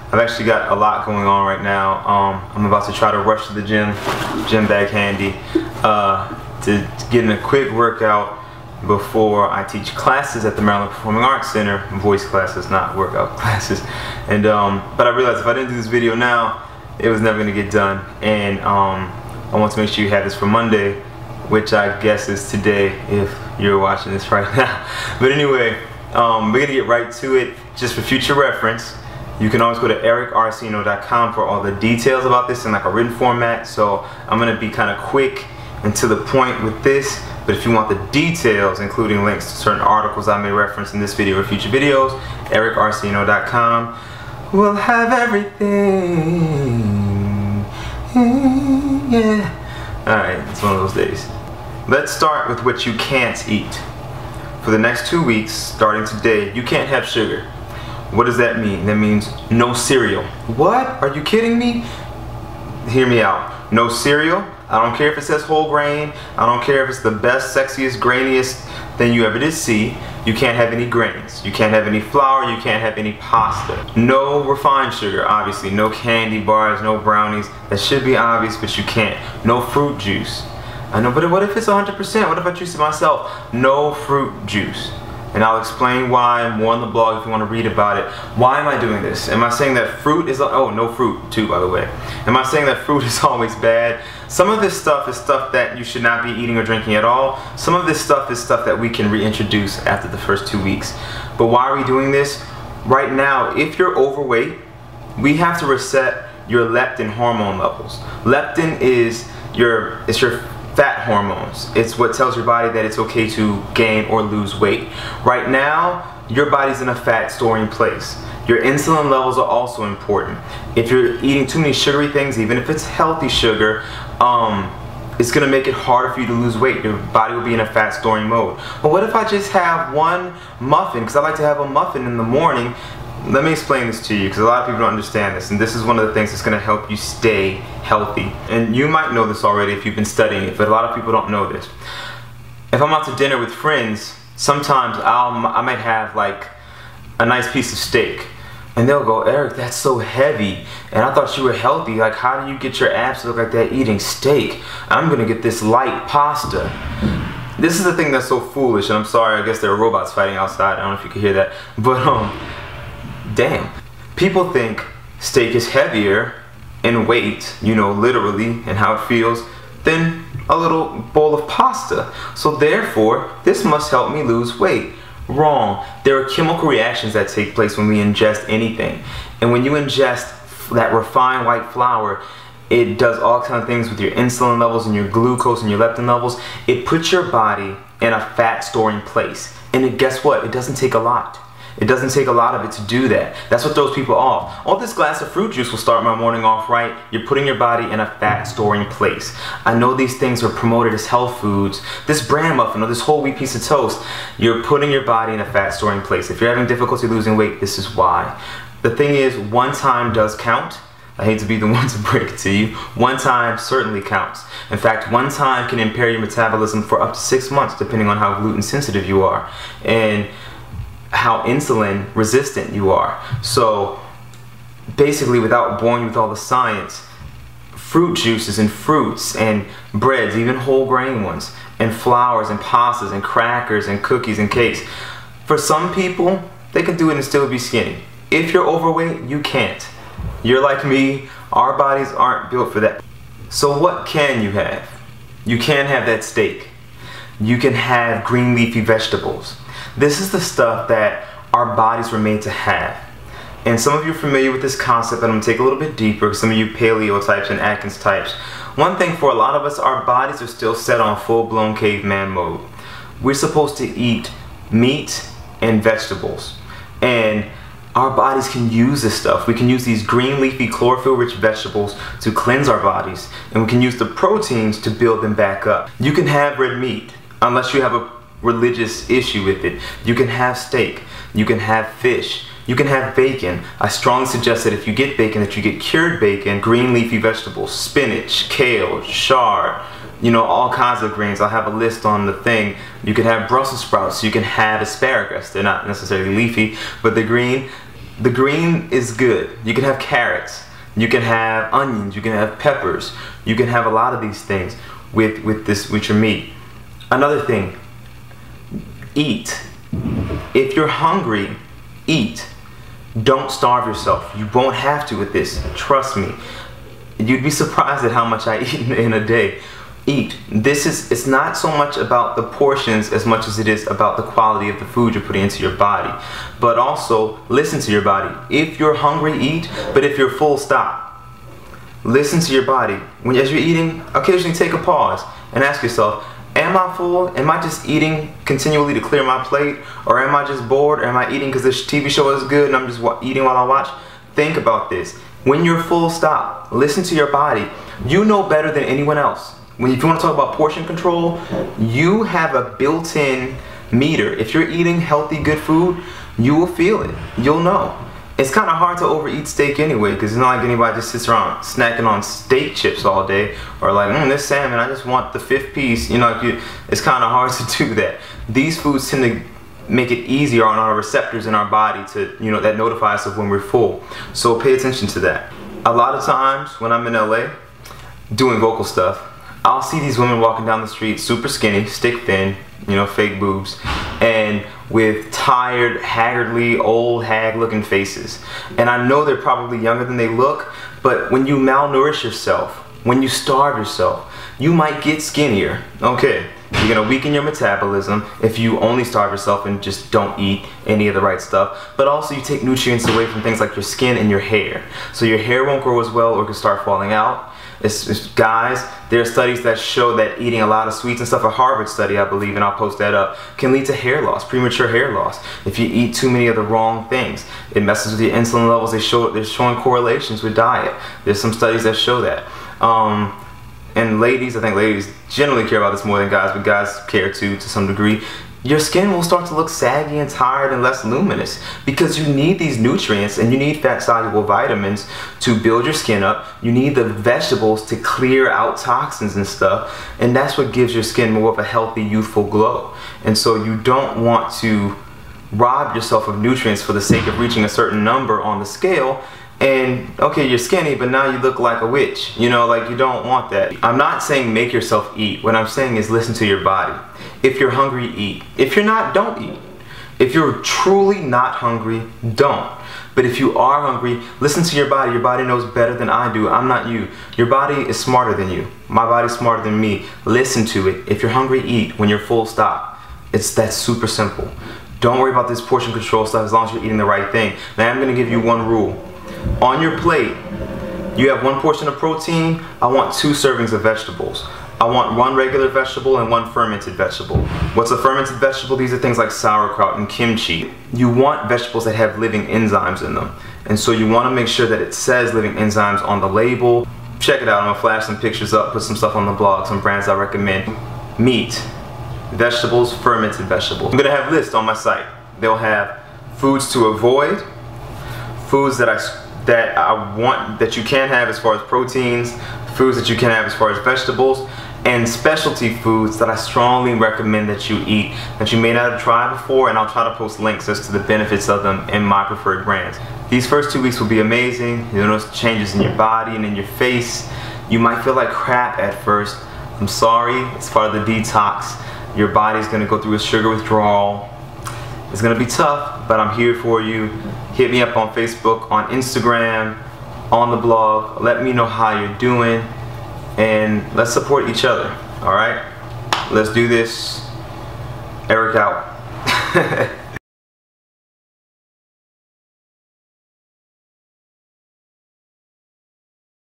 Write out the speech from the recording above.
I've actually got a lot going on right now. I'm about to try to rush to the gym bag handy, to get in a quick workout before I teach classes at the Maryland Performing Arts Center, voice classes, not workout classes. And but I realized if I didn't do this video now, it was never gonna get done. And I want to make sure you have this for Monday, which I guess is today if you're watching this right now. But anyway, we're gonna get right to it. Just for future reference, you can always go to ericarcino.com for all the details about this in like a written format. So I'm gonna be kind of quick and to the point with this. But if you want the details, including links to certain articles I may reference in this video or future videos, ericarcino.com will have everything. Yeah. Alright, it's one of those days. Let's start with what you can't eat. For the next 2 weeks, starting today, you can't have sugar. What does that mean? That means no cereal. What? Are you kidding me? Hear me out. No cereal. I don't care if it says whole grain. I don't care if it's the best, sexiest, grainiest thing you ever did see. You can't have any grains. You can't have any flour. You can't have any pasta. No refined sugar, obviously. No candy bars, no brownies. That should be obvious, but you can't. No fruit juice. I know, but what if it's 100%? What if I juice it myself? No fruit juice. And I'll explain why more on the blog if you want to read about it. Why am I doing this? Am I saying that fruit is, oh, no fruit too, by the way. Am I saying that fruit is always bad? Some of this stuff is stuff that you should not be eating or drinking at all. Some of this stuff is stuff that we can reintroduce after the first 2 weeks. But why are we doing this? Right now, if you're overweight, we have to reset your leptin hormone levels. Leptin is your fat hormones. It's what tells your body that it's okay to gain or lose weight. Right now, your body's in a fat storing place. Your insulin levels are also important. If you're eating too many sugary things, even if it's healthy sugar, it's gonna make it harder for you to lose weight. Your body will be in a fat storing mode. But what if I just have one muffin? Because I like to have a muffin in the morning. Let me explain this to you, because a lot of people don't understand this, and this is one of the things that's going to help you stay healthy. And you might know this already if you've been studying it, but a lot of people don't know this. If I'm out to dinner with friends, sometimes I might have like a nice piece of steak, and they'll go, "Eric, that's so heavy, and I thought you were healthy. Like, how do you get your abs to look like that eating steak? I'm going to get this light pasta." This is the thing that's so foolish, and I'm sorry, I guess there are robots fighting outside. I don't know if you could hear that, but damn. People think steak is heavier in weight, you know, literally, and how it feels, than a little bowl of pasta. So therefore, this must help me lose weight. Wrong. There are chemical reactions that take place when we ingest anything. And when you ingest that refined white flour, it does all kinds of things with your insulin levels and your glucose and your leptin levels. It puts your body in a fat storing place. And guess what? It doesn't take a lot. It doesn't take a lot of it to do that. That's what throws people off. Oh, this glass of fruit juice will start my morning off right. You're putting your body in a fat storing place. I know these things are promoted as health foods. This bran muffin or this whole wheat piece of toast, you're putting your body in a fat storing place. If you're having difficulty losing weight, this is why. The thing is, one time does count. I hate to be the one to break it to you. One time certainly counts. In fact, one time can impair your metabolism for up to 6 months, depending on how gluten sensitive you are and how insulin resistant you are. So basically, without boring you with all the science, fruit juices and fruits and breads, even whole grain ones, and flours and pastas and crackers and cookies and cakes, for some people, they can do it and still be skinny. If you're overweight, you can't. You're like me, our bodies aren't built for that. So what can you have? You can have that steak. You can have green leafy vegetables. This is the stuff that our bodies were made to have. And some of you are familiar with this concept, and I'm going to take a little bit deeper, some of you paleo types and Atkins types. One thing for a lot of us, our bodies are still set on full-blown caveman mode. We're supposed to eat meat and vegetables. And our bodies can use this stuff. We can use these green leafy chlorophyll-rich vegetables to cleanse our bodies. And we can use the proteins to build them back up. You can have red meat, unless you have a religious issue with it. You can have steak, you can have fish, you can have bacon. I strongly suggest that if you get bacon, that you get cured bacon, green leafy vegetables, spinach, kale, chard, you know, all kinds of greens. I'll have a list on the thing. You can have Brussels sprouts, you can have asparagus. They're not necessarily leafy, but they're green. The green is good. You can have carrots, you can have onions, you can have peppers, you can have a lot of these things with your meat. Another thing, eat. If you're hungry, eat. Don't starve yourself. You won't have to with this. Trust me. You'd be surprised at how much I eat in a day. Eat. It's not so much about the portions as much as it is about the quality of the food you're putting into your body. But also, listen to your body. If you're hungry, eat. But if you're full, stop. Listen to your body. As you're eating, occasionally take a pause and ask yourself, am I full? Am I just eating continually to clear my plate? Or am I just bored? Or am I eating because this TV show is good and I'm just eating while I watch? Think about this. When you're full, stop. Listen to your body. You know better than anyone else. If you want to talk about portion control, you have a built-in meter. If you're eating healthy, good food, you will feel it. You'll know. It's kind of hard to overeat steak anyway, because it's not like anybody just sits around snacking on steak chips all day, or like, this salmon, I just want the 5th piece. You know, it's kind of hard to do that. These foods tend to make it easier on our receptors in our body to, that notify us of when we're full. So pay attention to that. A lot of times when I'm in LA doing vocal stuff, I'll see these women walking down the street, super skinny, stick thin, fake boobs, and with tired, haggardly, old hag looking faces. And I know they're probably younger than they look, but when you malnourish yourself, when you starve yourself, you might get skinnier. Okay, you're gonna weaken your metabolism if you only starve yourself and just don't eat any of the right stuff. But also you take nutrients away from things like your skin and your hair. So your hair won't grow as well or can start falling out. Guys, there are studies that show that eating a lot of sweets and stuff, a Harvard study I believe, and I'll post that up, can lead to hair loss, premature hair loss. If you eat too many of the wrong things, it messes with your insulin levels. They're showing correlations with diet. There's some studies that show that. And ladies, I think ladies generally care about this more than guys, but guys care too to some degree. Your skin will start to look saggy and tired and less luminous because you need these nutrients and you need fat-soluble vitamins to build your skin up. You need the vegetables to clear out toxins and stuff, and that's what gives your skin more of a healthy, youthful glow. And so you don't want to rob yourself of nutrients for the sake of reaching a certain number on the scale. And okay, you're skinny, but now you look like a witch. You don't want that. I'm not saying make yourself eat. What I'm saying is listen to your body. If you're hungry, eat. If you're not, don't eat. If you're truly not hungry, don't. But if you are hungry, listen to your body. Your body knows better than I do. I'm not you. Your body is smarter than you. My body's smarter than me. Listen to it. If you're hungry, eat. When you're full, stop. That's super simple. Don't worry about this portion control stuff as long as you're eating the right thing. Now I'm going to give you one rule. On your plate, you have 1 portion of protein. I want 2 servings of vegetables. I want 1 regular vegetable and 1 fermented vegetable. What's a fermented vegetable? These are things like sauerkraut and kimchi. You want vegetables that have living enzymes in them. And so you want to make sure that it says living enzymes on the label. Check it out. I'm going to flash some pictures up, put some stuff on the blog, some brands I recommend. Meat, vegetables, fermented vegetables. I'm going to have lists on my site. They'll have foods to avoid, foods that I want that you can have as far as proteins, foods that you can have as far as vegetables, and specialty foods that I strongly recommend that you eat that you may not have tried before, and I'll try to post links as to the benefits of them in my preferred brands. These first 2 weeks will be amazing. You'll notice changes in your body and in your face. You might feel like crap at first. I'm sorry, it's part of the detox. Your body's gonna go through a sugar withdrawal. It's gonna be tough, but I'm here for you. Hit me up on Facebook, on Instagram, on the blog. Let me know how you're doing, and let's support each other. All right, let's do this. Eric out.